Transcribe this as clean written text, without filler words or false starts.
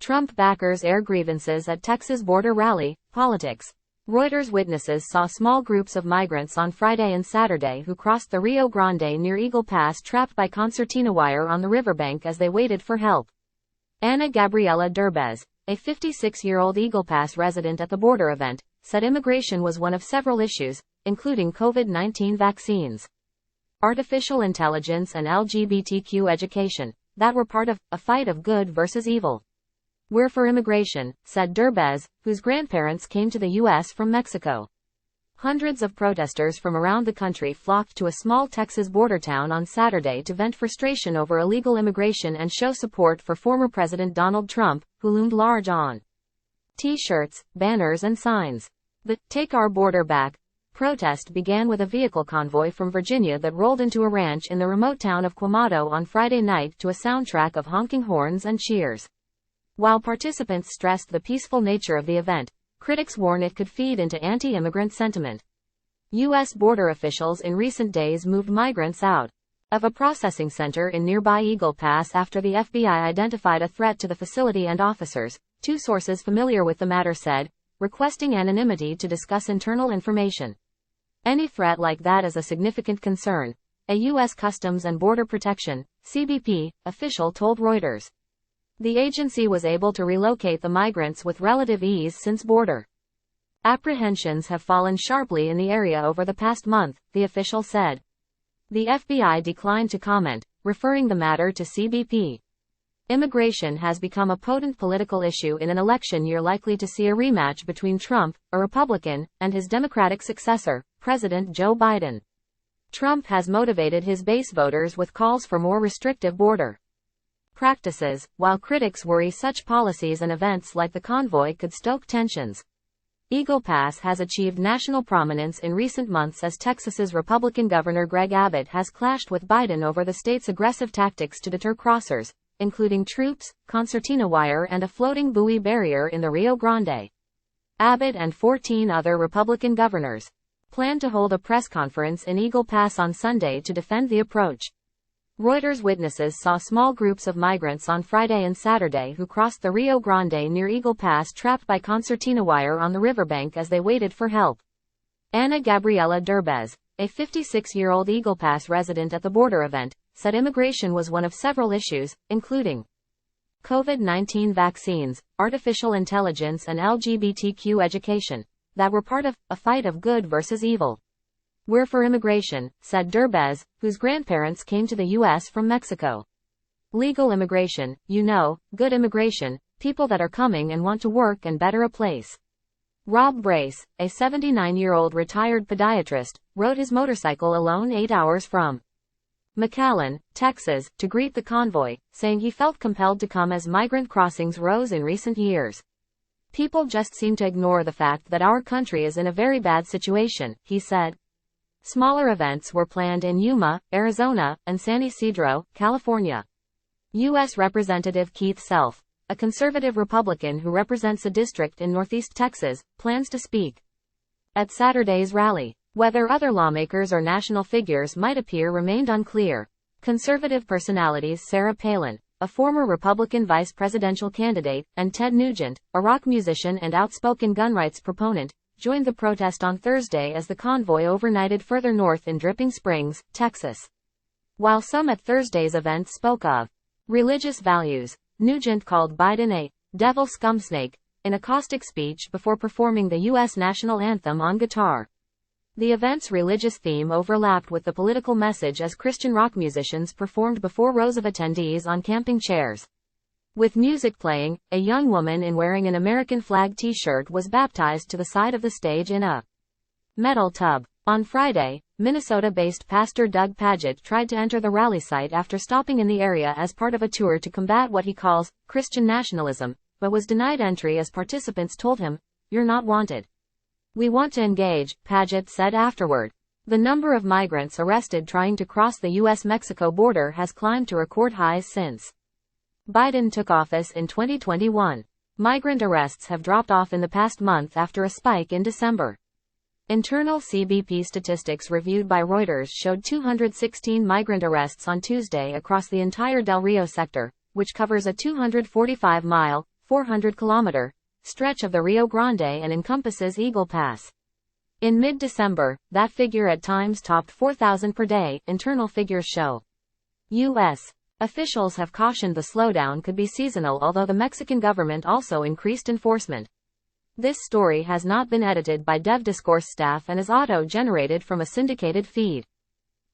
Trump backers air grievances at Texas border rally. Politics. Reuters witnesses saw small groups of migrants on Friday and Saturday who crossed the Rio Grande near Eagle Pass trapped by concertina wire on the riverbank as they waited for help. Gabriela Derbez, a 56-year-old Eagle Pass resident at the border event, said immigration was one of several issues, including COVID-19 vaccines, artificial intelligence and LGBTQ education, that were part of a fight of good versus evil. "We're for immigration," said Derbez, whose grandparents came to the U.S. from Mexico. Hundreds of protesters from around the country flocked to a small Texas border town on Saturday to vent frustration over illegal immigration and show support for former President Donald Trump, who loomed large on T-shirts, banners and signs. The "Take Our Border Back" protest began with a vehicle convoy from Virginia that rolled into a ranch in the remote town of Quemado on Friday night to a soundtrack of honking horns and cheers. While participants stressed the peaceful nature of the event, critics warn it could feed into anti-immigrant sentiment. U.S. border officials in recent days moved migrants out of a processing center in nearby Eagle Pass after the FBI identified a threat to the facility and officers, two sources familiar with the matter said, requesting anonymity to discuss internal information. "Any threat like that is a significant concern," a U.S. Customs and Border Protection (CBP) official told Reuters. The agency was able to relocate the migrants with relative ease since border apprehensions have fallen sharply in the area over the past month, the official said. The FBI declined to comment, referring the matter to CBP. Immigration has become a potent political issue in an election year likely to see a rematch between Trump, a Republican, and his Democratic successor, President Joe Biden. Trump has motivated his base voters with calls for more restrictive border practices, while critics worry such policies and events like the convoy could stoke tensions. Eagle Pass has achieved national prominence in recent months as Texas's Republican Governor Greg Abbott has clashed with Biden over the state's aggressive tactics to deter crossers, including troops, concertina wire and a floating buoy barrier in the Rio Grande. Abbott and 14 other Republican governors plan to hold a press conference in Eagle Pass on Sunday to defend the approach. Reuters witnesses saw small groups of migrants on Friday and Saturday who crossed the Rio Grande near Eagle Pass trapped by concertina wire on the riverbank as they waited for help. Gabriela Derbez, a 56-year-old Eagle Pass resident at the border event, said immigration was one of several issues, including COVID-19 vaccines, artificial intelligence and LGBTQ education, that were part of a fight of good versus evil. "We're for immigration," said Derbez, whose grandparents came to the U.S. from Mexico. "Legal immigration, good immigration, people that are coming and want to work and better a place." Rob Brace, a 79-year-old retired podiatrist, rode his motorcycle alone 8 hours from McAllen, Texas, to greet the convoy, saying he felt compelled to come as migrant crossings rose in recent years. "People just seem to ignore the fact that our country is in a very bad situation," he said. Smaller events were planned in Yuma, Arizona, and San Ysidro, California. U.S. Representative Keith Self, a conservative Republican who represents a district in Northeast Texas, plans to speak at Saturday's rally. Whether other lawmakers or national figures might appear remained unclear. Conservative personalities Sarah Palin, a former Republican vice presidential candidate, and Ted Nugent, a rock musician and outspoken gun rights proponent, joined the protest on Thursday as the convoy overnighted further north in Dripping Springs, Texas. While some at Thursday's event spoke of religious values, Nugent called Biden a devil scumsnake in a caustic speech before performing the U.S. national anthem on guitar. The event's religious theme overlapped with the political message as Christian rock musicians performed before rows of attendees on camping chairs. With music playing, a young woman wearing an American flag t-shirt was baptized to the side of the stage in a metal tub. On Friday, Minnesota-based pastor Doug Pagitt tried to enter the rally site after stopping in the area as part of a tour to combat what he calls Christian nationalism, but was denied entry as participants told him, "You're not wanted." "We want to engage," Pagitt said afterward. The number of migrants arrested trying to cross the U.S.-Mexico border has climbed to record highs since Biden took office in 2021. Migrant arrests have dropped off in the past month after a spike in December. Internal CBP statistics reviewed by Reuters showed 216 migrant arrests on Tuesday across the entire Del Rio sector, which covers a 245-mile, 400-kilometer stretch of the Rio Grande and encompasses Eagle Pass. In mid-December, that figure at times topped 4,000 per day, internal figures show. U.S. officials have cautioned the slowdown could be seasonal, although the Mexican government also increased enforcement. This story has not been edited by DevDiscourse staff and is auto-generated from a syndicated feed.